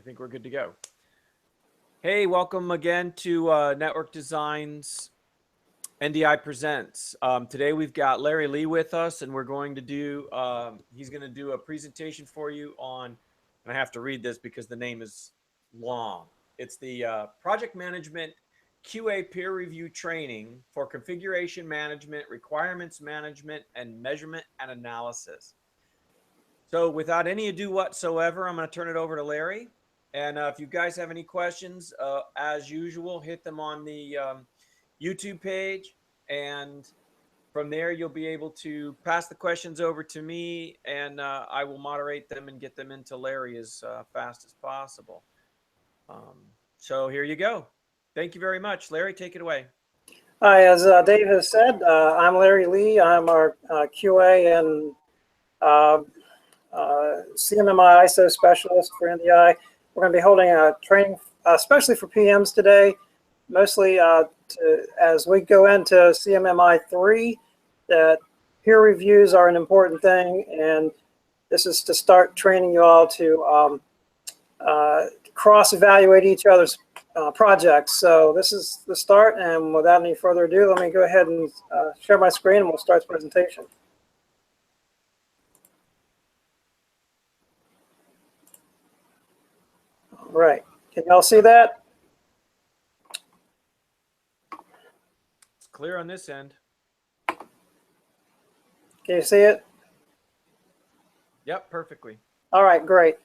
think we're good to go. Hey, welcome again to Network Designs NDI Presents. Today we've got Larry Lee with us, and we're going to do, he's going to do a presentation for you on, and I have to read this because the name is long. It's the Project Management QA Peer Review Training for Configuration Management, Requirements Management, and Measurement and Analysis. So without any ado whatsoever, I'm going to turn it over to Larry. And if you guys have any questions, as usual, hit them on the YouTube page. And from there, you'll be able to pass the questions over to me, and I will moderate them and get them into Larry as fast as possible. So here you go. Thank you very much. Larry, take it away. Hi, as Dave has said, I'm Larry Lee. I'm our QA and CMMI ISO specialist for NDI. We're going to be holding a training, especially for PMs today, mostly as we go into CMMI 3, that peer reviews are an important thing, and this is to start training you all to cross-evaluate each other's projects. So this is the start, and without any further ado, let me go ahead and share my screen, and we'll start the presentation. All right, can y'all see that? It's clear on this end. Can you see it? Yep, perfectly. All right, great.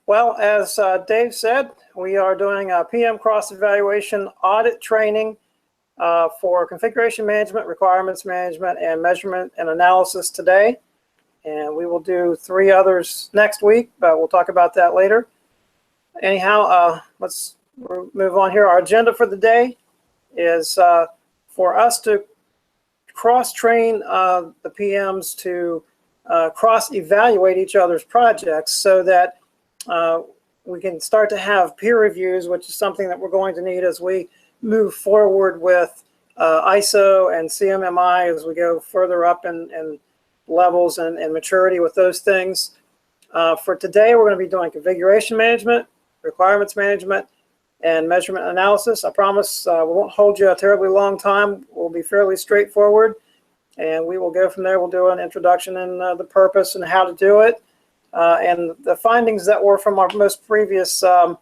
Well, as Dave said, we are doing a PM cross-evaluation audit training for configuration management, requirements management, and measurement and analysis today. And we will do 3 others next week, but we'll talk about that later. Anyhow, let's move on here. Our agenda for the day is for us to cross-train the PMs to cross-evaluate each other's projects so that we can start to have peer reviews, which is something that we're going to need as we move forward with ISO and CMMI as we go further up in levels and maturity with those things. For today, we're going to be doing configuration management, requirements management, and measurement analysis. I promise we won't hold you a terribly long time. We'll be fairly straightforward, and we will go from there. We'll do an introduction and the purpose and how to do it. And the findings that were from our most previous CMMI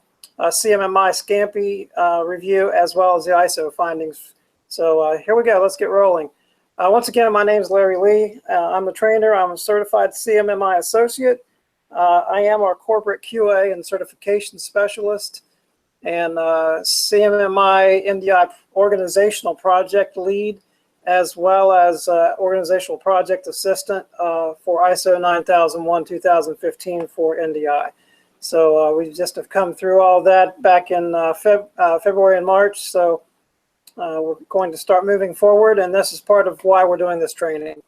Scampi review, as well as the ISO findings. So here we go. Let's get rolling. Once again, my name is Larry Lee. I'm a trainer. I'm a certified CMMI associate. I am our corporate QA and certification specialist, and CMMI NDI organizational project lead, as well as organizational project assistant for ISO 9001-2015 for NDI. So we just have come through all that back in February and March. So we're going to start moving forward, and this is part of why we're doing this training.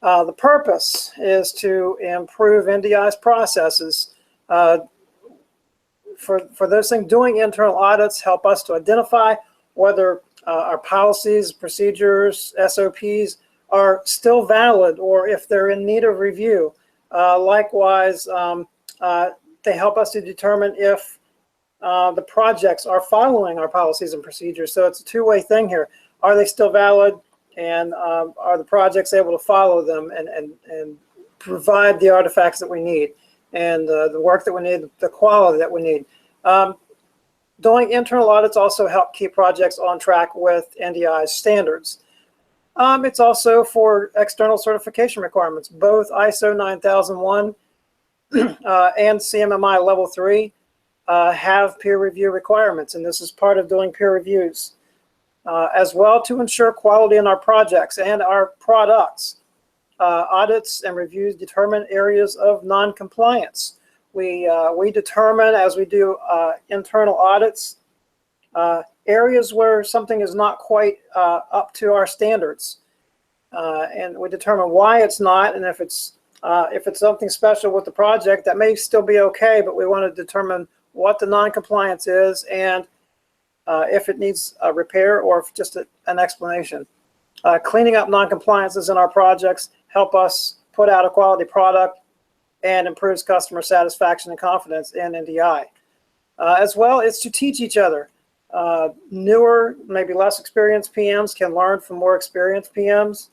The purpose is to improve NDI's processes. For those things, doing internal audits help us to identify whether our policies, procedures, SOPs are still valid or if they're in need of review. Likewise, they help us to determine if the projects are following our policies and procedures. So it's a two-way thing here. Are they still valid, and are the projects able to follow them and provide the artifacts that we need and the work that we need, the quality that we need. Doing internal audits also help keep projects on track with NDI's standards. It's also for external certification requirements. Both ISO 9001 and CMMI Level 3 have peer review requirements, and this is part of doing peer reviews. As well, to ensure quality in our projects and our products. Audits and reviews determine areas of non-compliance. We determine, as we do internal audits, areas where something is not quite up to our standards. And we determine why it's not, and if it's something special with the project, that may still be okay, but we want to determine what the non-compliance is and if it needs a repair or if just an explanation. Cleaning up non-compliances in our projects help us put out a quality product and improves customer satisfaction and confidence in NDI. as well as to teach each other. Newer, maybe less experienced PMs can learn from more experienced PMs.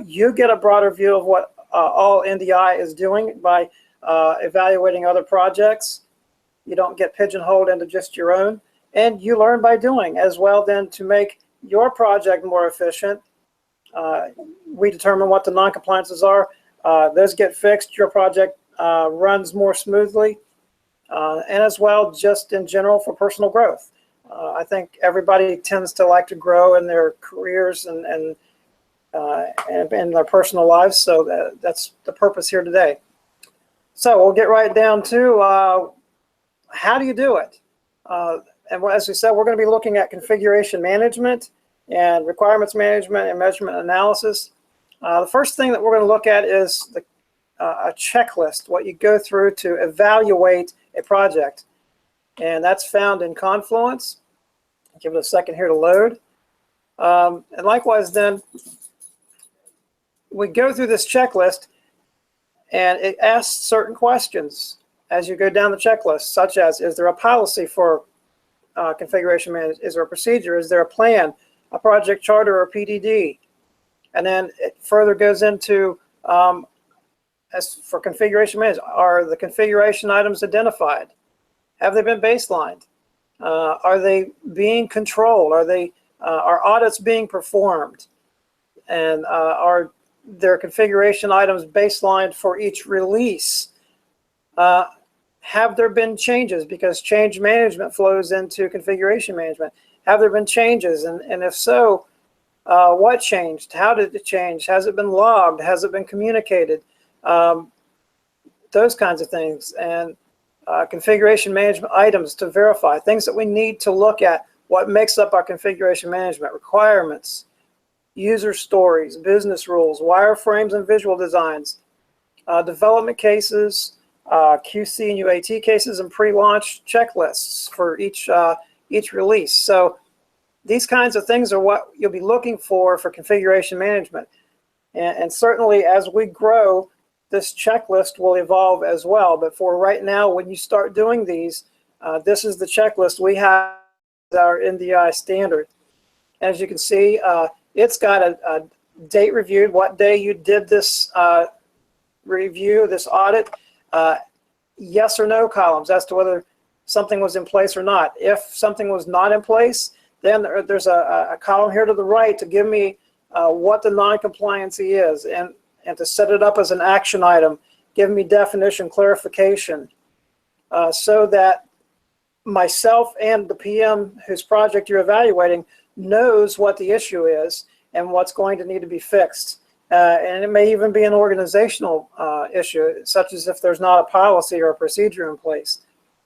You get a broader view of what all NDI is doing by evaluating other projects. You don't get pigeonholed into just your own, and you learn by doing as well. Then to make your project more efficient, we determine what the non-compliances are. Those get fixed. Your project runs more smoothly, and as well, just in general for personal growth. I think everybody tends to like to grow in their careers and in their personal lives. So that's the purpose here today. So we'll get right down to how do you do it? And as we said, we're going to be looking at configuration management and requirements management and measurement analysis. The first thing that we're going to look at is a checklist, what you go through to evaluate a project. And that's found in Confluence. Give it a second here to load. And likewise then, we go through this checklist and it asks certain questions as you go down the checklist, such as, is there a policy for configuration management? Is there a procedure? Is there a plan, a project charter, or PDD? And then it further goes into, as for configuration management, are the configuration items identified? Have they been baselined? Are they being controlled? Are audits being performed? And are their configuration items baselined for each release? Have there been changes? Because change management flows into configuration management. Have there been changes? And if so, what changed? How did it change? Has it been logged? Has it been communicated? Those kinds of things. And configuration management items to verify, things that we need to look at, what makes up our configuration management, requirements, user stories, business rules, wireframes and visual designs, development cases, QC and UAT cases, and pre-launch checklists for each release. So these kinds of things are what you'll be looking for configuration management. And certainly as we grow, this checklist will evolve as well. But for right now, when you start doing these, this is the checklist we have, our NDI standard. As you can see, it's got a date reviewed, what day you did this review, this audit, yes or no columns as to whether something was in place or not. If something was not in place, then there's a column here to the right to give me what the non-compliancy is, and to set it up as an action item, give me definition, clarification, so that myself and the PM whose project you're evaluating knows what the issue is and what's going to need to be fixed. And it may even be an organizational issue, such as if there's not a policy or a procedure in place.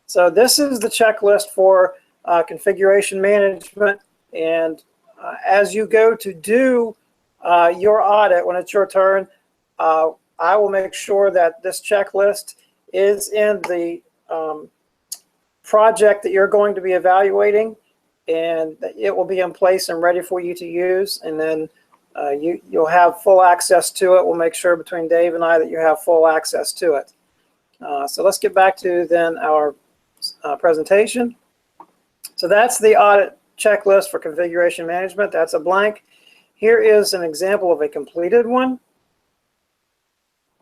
So this is the checklist for configuration management. And as you go to do your audit, when it's your turn, I will make sure that this checklist is in the project that you're going to be evaluating, and it will be in place and ready for you to use. And then you'll have full access to it. We'll make sure between Dave and I that you have full access to it. So let's get back to then our presentation. So that's the audit checklist for configuration management. That's a blank. Here is an example of a completed one.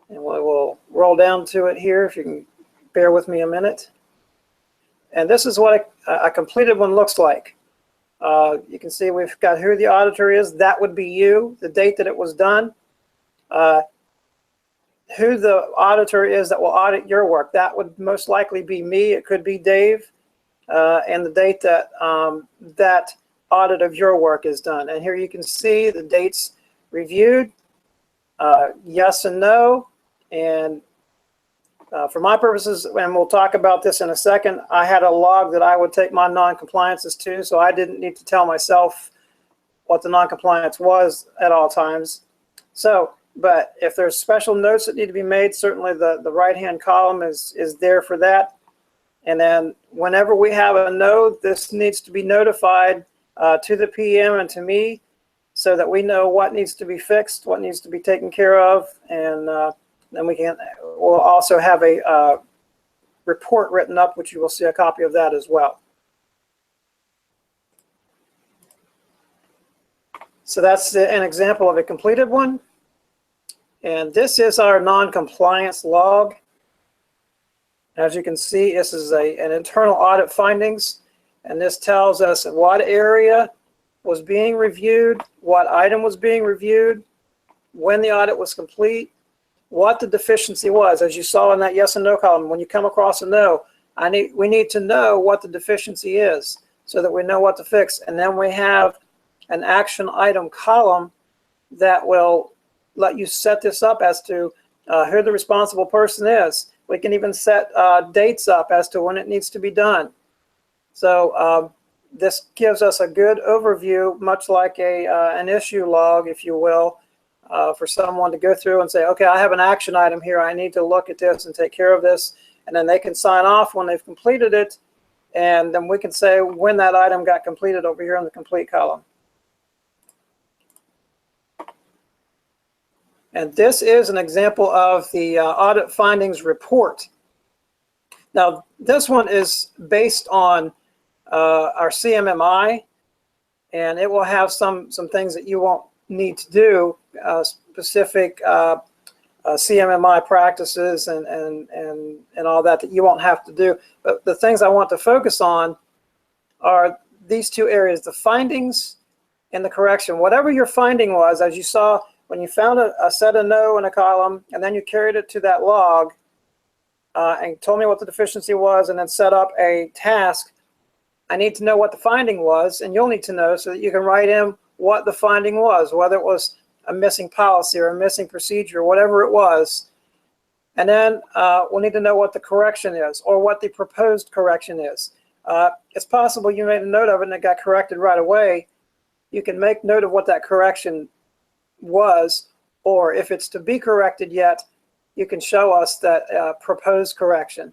And we'll roll down to it here if you can bear with me a minute. And this is what a completed one looks like. You can see we've got who the auditor is. That would be you, the date that it was done. Who the auditor is that will audit your work. That would most likely be me. It could be Dave. And the date that that audit of your work is done. And here you can see the dates reviewed, yes and no. And for my purposes, and we'll talk about this in a second, I had a log that I would take my non-compliances to, so I didn't need to tell myself what the non-compliance was at all times. So, but if there's special notes that need to be made, certainly the right-hand column is there for that. And then whenever we have a no, this needs to be notified to the PM and to me so that we know what needs to be fixed, what needs to be taken care of, and then we'll also have a report written up, which you will see a copy of that as well. So that's an example of a completed one. And this is our non-compliance log. As you can see, this is an internal audit findings, and this tells us what area was being reviewed, what item was being reviewed, when the audit was complete, what the deficiency was. As you saw in that yes and no column, when you come across a no, we need to know what the deficiency is so that we know what to fix. And then we have an action item column that will let you set this up as to who the responsible person is. We can even set dates up as to when it needs to be done. So this gives us a good overview, much like an issue log, if you will, for someone to go through and say, okay, I have an action item here. I need to look at this and take care of this. And then they can sign off when they've completed it. And then we can say when that item got completed over here in the complete column. And this is an example of the audit findings report. Now, this one is based on our CMMI, and it will have some things that you won't need to do, specific CMMI practices and all that you won't have to do. But the things I want to focus on are these two areas, the findings and the correction. Whatever your finding was, as you saw, when you found a set of no in a column, and then you carried it to that log and told me what the deficiency was, and then set up a task, I need to know what the finding was, and you'll need to know so that you can write in what the finding was, whether it was a missing policy or a missing procedure, whatever it was. And then we'll need to know what the correction is or what the proposed correction is. It's possible you made a note of it and it got corrected right away. You can make note of what that correction was, or if it's to be corrected yet, you can show us that proposed correction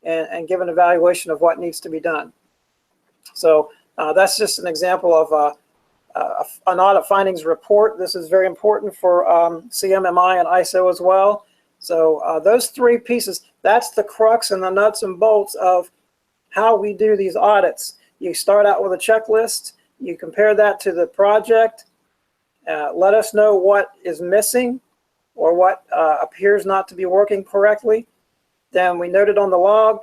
and give an evaluation of what needs to be done. So that's just an example of an audit findings report. This is very important for CMMI and ISO as well. So those three pieces, that's the crux and the nuts and bolts of how we do these audits. You start out with a checklist, you compare that to the project, let us know what is missing or what appears not to be working correctly. Then we note it on the log,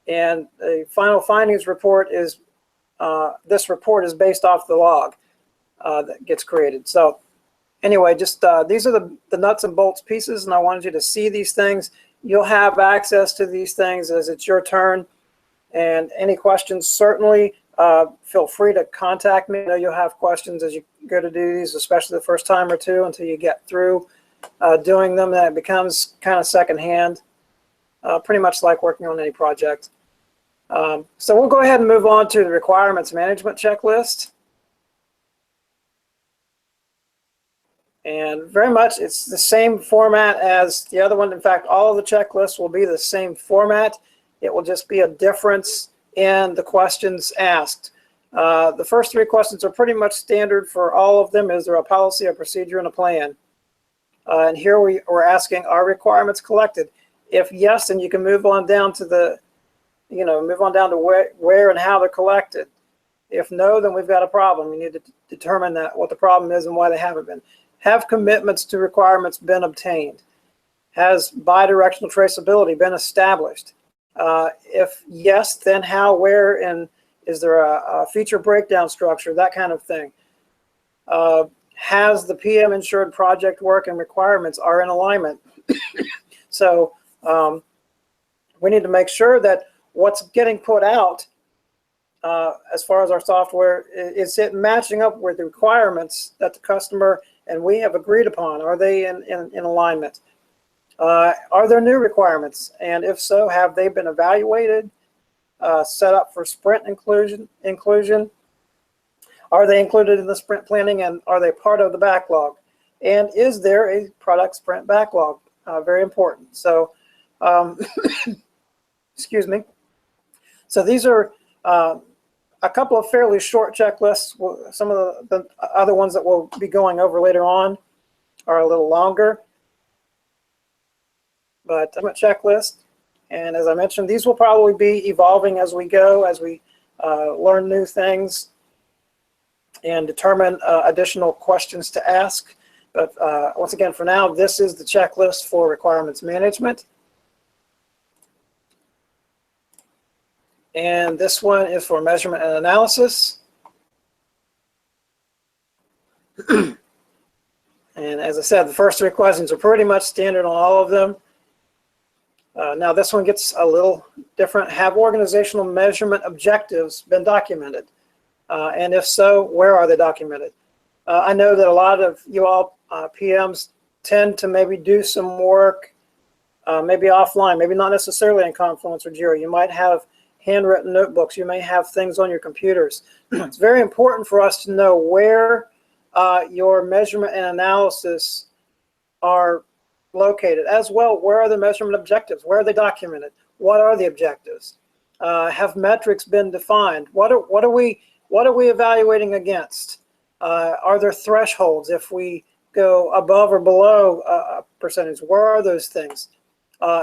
and the final findings report is, this report is based off the log that gets created. So anyway, just these are the nuts and bolts pieces, and I wanted you to see these things. You'll have access to these things as it's your turn. And any questions, certainly feel free to contact me. I know you'll have questions as you go to do these, especially the first time or two until you get through doing them. That it becomes kind of secondhand, pretty much like working on any project. So we'll go ahead and move on to the requirements management checklist. And very much it's the same format as the other one. In fact, all of the checklists will be the same format. It will just be a difference in the questions asked. The first three questions are pretty much standard for all of them. Is there a policy, a procedure, and a plan? And here we're asking, are requirements collected? If yes, then you can move on down to the, move on down to where and how they're collected. If no, then we've got a problem. We need to determine what the problem is and why they haven't been. Have commitments to requirements been obtained? Has bidirectional traceability been established? If yes, then how, where, and is there a feature breakdown structure, that kind of thing. Has the PM ensured project work and requirements are in alignment? So we need to make sure that what's getting put out as far as our software, is it matching up with the requirements that the customer and we have agreed upon? Are they in alignment? Are there new requirements? And if so, have they been evaluated, set up for sprint inclusion? Are they included in the sprint planning, and are they part of the backlog? And is there a product sprint backlog? Very important. So, excuse me. So these are a couple of fairly short checklists. Some of the other ones that we'll be going over later on are a little longer. But I'm a checklist, And as I mentioned, these will probably be evolving as we go, as we learn new things and determine additional questions to ask. But once again, for now, this is the checklist for requirements management. And this one is for measurement and analysis. And as I said, the first 3 questions are pretty much standard on all of them. Now this one gets a little different. Have organizational measurement objectives been documented? And if so, where are they documented? I know that a lot of you all PMs tend to maybe do some work, maybe offline, maybe not necessarily in Confluence or Jira. You might have handwritten notebooks. You may have things on your computers. It's very important for us to know where your measurement and analysis are located. As well, where are the measurement objectives? Where are they documented? What are the objectives? Have metrics been defined? What are we evaluating against? Are there thresholds if we go above or below a percentage? Where are those things?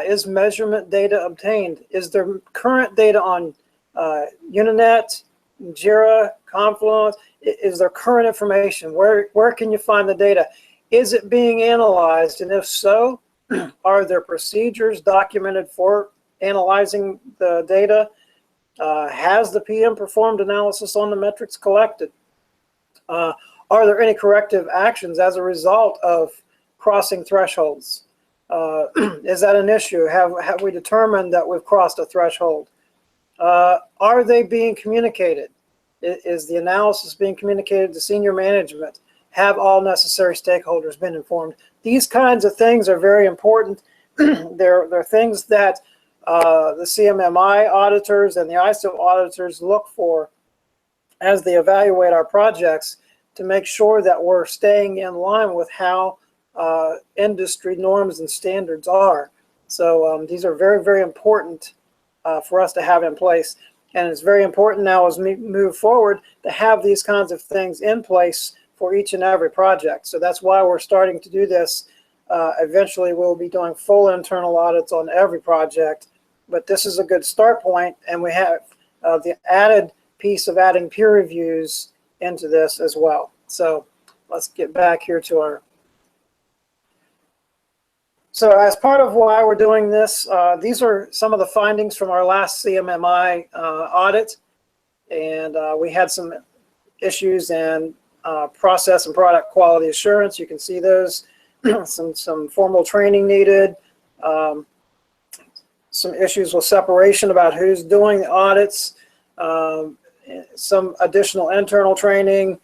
Is measurement data obtained? Is there current data on Uninet, Jira, Confluence? Is there current information? Where can you find the data? Is it being analyzed? And if so, are there procedures documented for analyzing the data? Has the PM performed analysis on the metrics collected? Are there any corrective actions as a result of crossing thresholds? Is that an issue? Have we determined that we've crossed a threshold? Are they being communicated? Is the analysis being communicated to senior management? Have all necessary stakeholders been informed? These kinds of things are very important. They're things that the CMMI auditors and the ISO auditors look for as they evaluate our projects to make sure that we're staying in line with how industry norms and standards are. So these are very, very important for us to have in place. And it's very important now as we move forward to have these kinds of things in place for each and every project. So that's why we're starting to do this. Eventually we'll be doing full internal audits on every project, but this is a good start point, and we have the added piece of adding peer reviews into this as well. So let's get back here to our. So as part of why we're doing this, these are some of the findings from our last CMMI audit, and we had some issues in process and product quality assurance. You can see those. some formal training needed. Some issues with separation about who's doing the audits. Some additional internal training.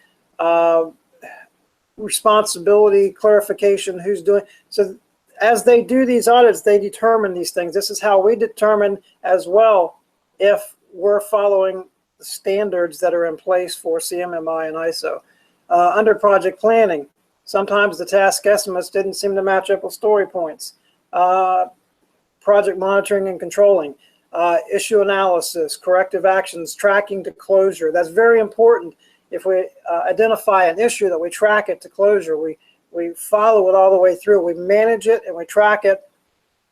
Responsibility clarification, who's doing. So as they do these audits, they determine these things. This is how we determine as well if we're following the standards that are in place for CMMI and ISO. Under project planning, sometimes the task estimates didn't seem to match up with story points. Project monitoring and controlling, issue analysis, corrective actions, tracking to closure. That's very important. If we identify an issue, that we track it to closure. We follow it all the way through. We manage it and we track it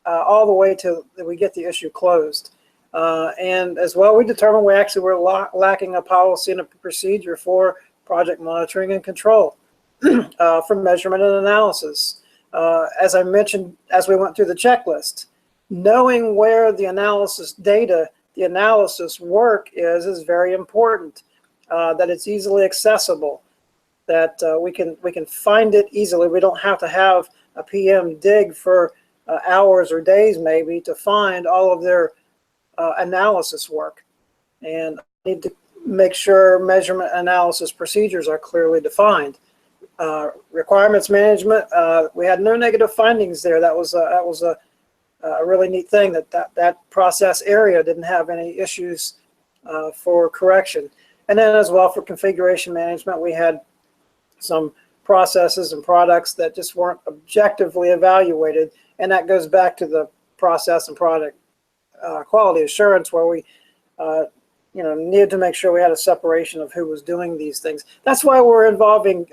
all the way to that we get the issue closed. And as well, we determined we actually were lacking a policy and a procedure for project monitoring and control for measurement and analysis. As I mentioned, as we went through the checklist, knowing where the analysis data, the analysis work is very important. That it's easily accessible, that we can find it easily. We don't have to have a PM dig for hours or days maybe to find all of their analysis work. And need to make sure measurement analysis procedures are clearly defined. Requirements management, we had no negative findings there. That was a really neat thing, that process area didn't have any issues for correction. And then as well for configuration management, we had some processes and products that just weren't objectively evaluated. And that goes back to the process and product quality assurance, where we needed to make sure we had a separation of who was doing these things. That's why we're involving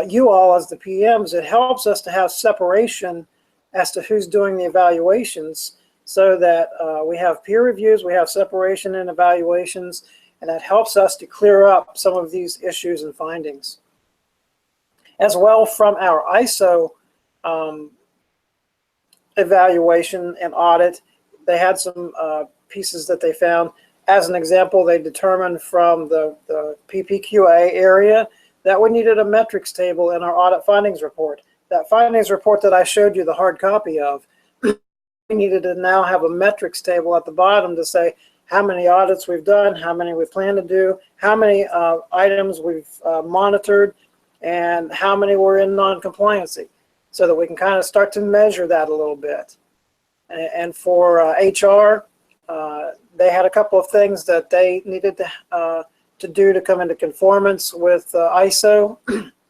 you all as the PMs. It helps us to have separation as to who's doing the evaluations, so that we have peer reviews, we have separation and evaluations, and that helps us to clear up some of these issues and findings. As well, from our ISO evaluation and audit, they had some pieces that they found. As an example, they determined from the PPQA area that we needed a metrics table in our audit findings report. That findings report that I showed you the hard copy of, we needed to now have a metrics table at the bottom to say how many audits we've done, how many we plan to do, how many items we've monitored, and how many were in non-compliancy, so that we can kind of start to measure that a little bit. And for HR, they had a couple of things that they needed to do to come into conformance with ISO.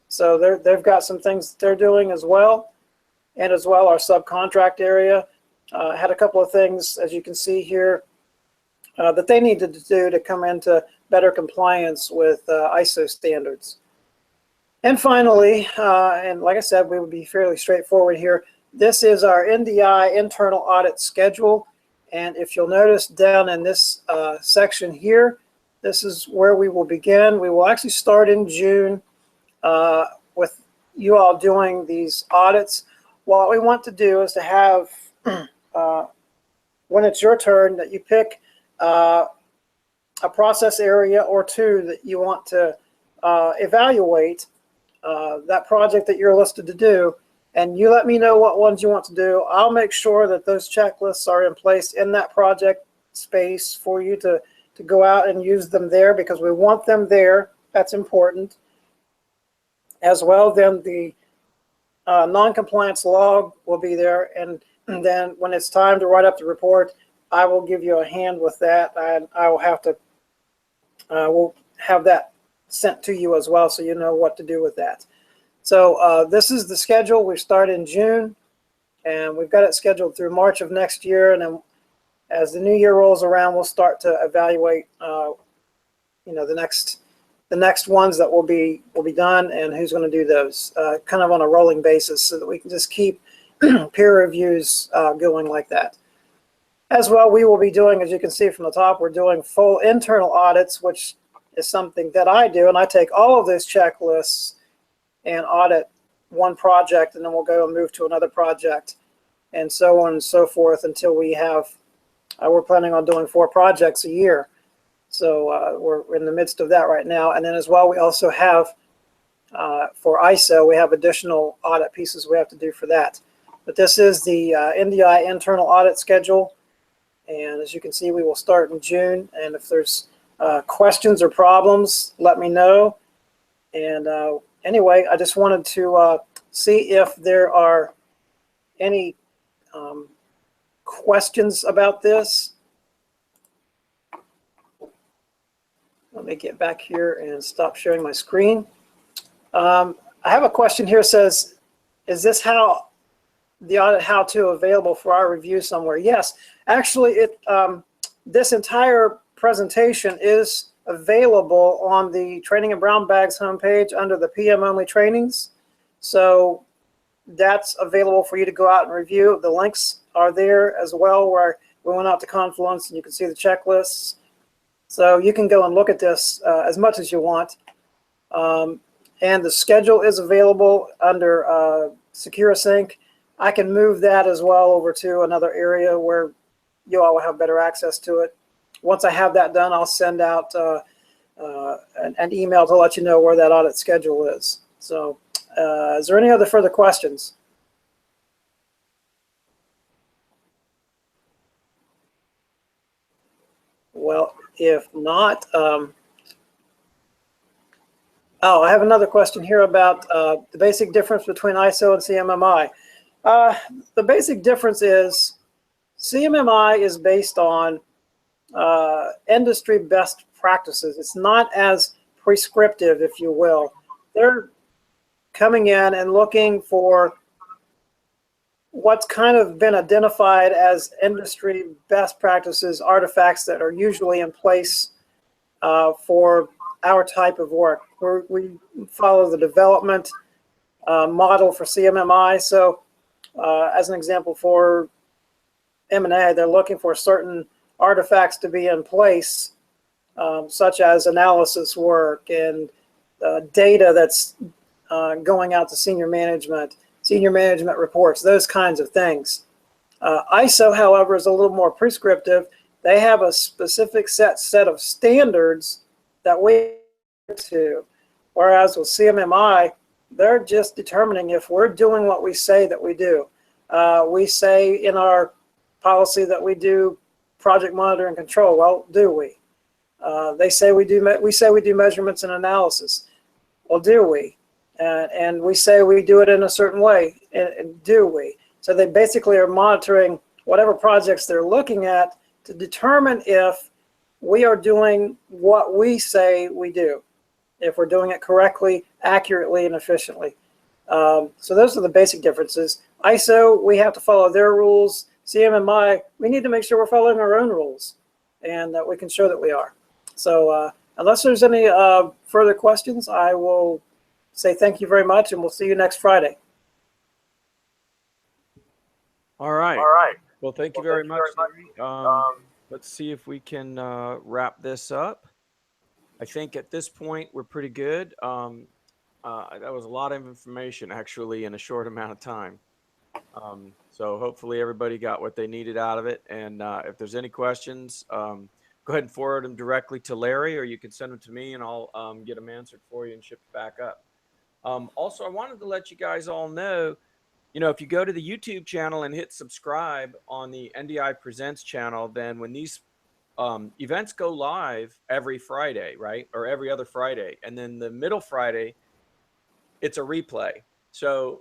So they've got some things that they're doing as well. And as well, our subcontract area had a couple of things, as you can see here, that they needed to do to come into better compliance with ISO standards. And finally, and like I said, we would be fairly straightforward here. This is our NDI internal audit schedule. And if you'll notice down in this section here, this is where we will begin. We will actually start in June with you all doing these audits. What we want to do is to have, when it's your turn, that you pick a process area or two that you want to evaluate that project that you're listed to do, and you let me know what ones you want to do. I'll make sure that those checklists are in place in that project space for you to go out and use them there, because we want them there. That's important. As well, then the non-compliance log will be there, and then when it's time to write up the report, I will give you a hand with that, and I will have to, we'll have that sent to you as well, so you know what to do with that. So this is the schedule. We start in June, and we've got it scheduled through March of next year, and then as the new year rolls around, we'll start to evaluate, you know, the next ones that will be done, and who's going to do those, kind of on a rolling basis, so that we can just keep peer reviews going like that. As well, we will be doing, as you can see from the top, we're doing full internal audits, which is something that I do, and I take all of those checklists and audit one project, and then we'll go and move to another project, and so on and so forth until we have, we're planning on doing 4 projects a year. So we're in the midst of that right now. And then as well, we also have, for ISO, we have additional audit pieces we have to do for that. But this is the NDI internal audit schedule. And as you can see, we will start in June. And if there's questions or problems, let me know. And anyway, I just wanted to see if there are any questions about this. Let me get back here and stop sharing my screen. I have a question here. It says, is this how the audit how-to available for our review somewhere? Yes, actually, this entire presentation is available on the Training in Brown Bags homepage under the PM only trainings. So that's available for you to go out and review. The links are there as well, where we went out to Confluence and you can see the checklists. So you can go and look at this as much as you want. And the schedule is available under SecuraSync. I can move that as well over to another area where you all will have better access to it. Once I have that done, I'll send out an email to let you know where that audit schedule is. So is there any other further questions? Well, if not, oh, I have another question here about the basic difference between ISO and CMMI. The basic difference is CMMI is based on industry best practices. It's not as prescriptive, if you will. They're coming in and looking for what's kind of been identified as industry best practices, artifacts that are usually in place for our type of work. We follow the development model for CMMI. So as an example, for M&A, they're looking for certain artifacts to be in place, such as analysis work and data that's going out to senior management reports, those kinds of things. ISO, however, is a little more prescriptive. They have a specific set of standards that we to, whereas with CMMI, they're just determining if we're doing what we say that we do. We say in our policy that we do project monitor and control. Well, do we? They say we do. We say we do measurements and analysis. Well, do we? And we say we do it in a certain way. And do we? So they basically are monitoring whatever projects they're looking at to determine if we are doing what we say we do, if we're doing it correctly, accurately, and efficiently. So those are the basic differences. ISO, we have to follow their rules. CMMI, we need to make sure we're following our own rules and that we can show that we are. So unless there's any further questions, I will say thank you very much, and we'll see you next Friday. All right. All right. Well, thank you very much. Let's see if we can wrap this up. I think at this point we're pretty good. That was a lot of information actually in a short amount of time. So hopefully everybody got what they needed out of it. And if there's any questions, go ahead and forward them directly to Larry, or you can send them to me and I'll get them answered for you and shipped back up. Also, I wanted to let you guys all know, if you go to the YouTube channel and hit subscribe on the NDI Presents channel, then when these events go live every Friday, right? Or every other Friday. And then the middle Friday, it's a replay. So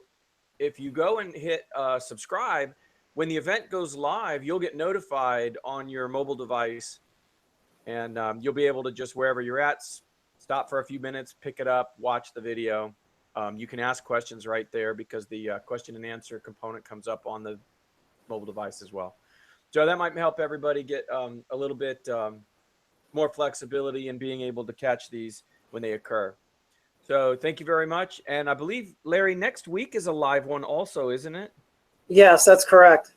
if you go and hit subscribe, when the event goes live, you'll get notified on your mobile device, and you'll be able to just, wherever you're at, stop for a few minutes, pick it up, watch the video. You can ask questions right there because the question and answer component comes up on the mobile device as well. So that might help everybody get a little bit more flexibility in being able to catch these when they occur. So thank you very much. And I believe, Larry, next week is a live one also, isn't it? Yes, that's correct.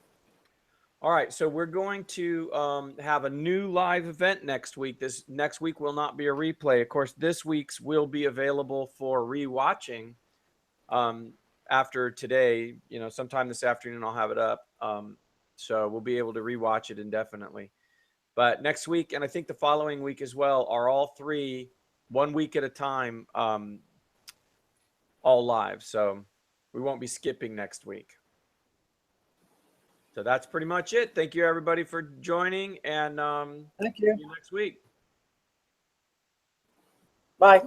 All right. So we're going to have a new live event next week. This next week will not be a replay. Of course, this week's will be available for rewatching after today. Sometime this afternoon I'll have it up. So we'll be able to rewatch it indefinitely. But next week, and I think the following week as well, are all three, 1 week at a time, all live. So we won't be skipping next week. So that's pretty much it. Thank you, everybody, for joining. And thank you. See you next week. Bye.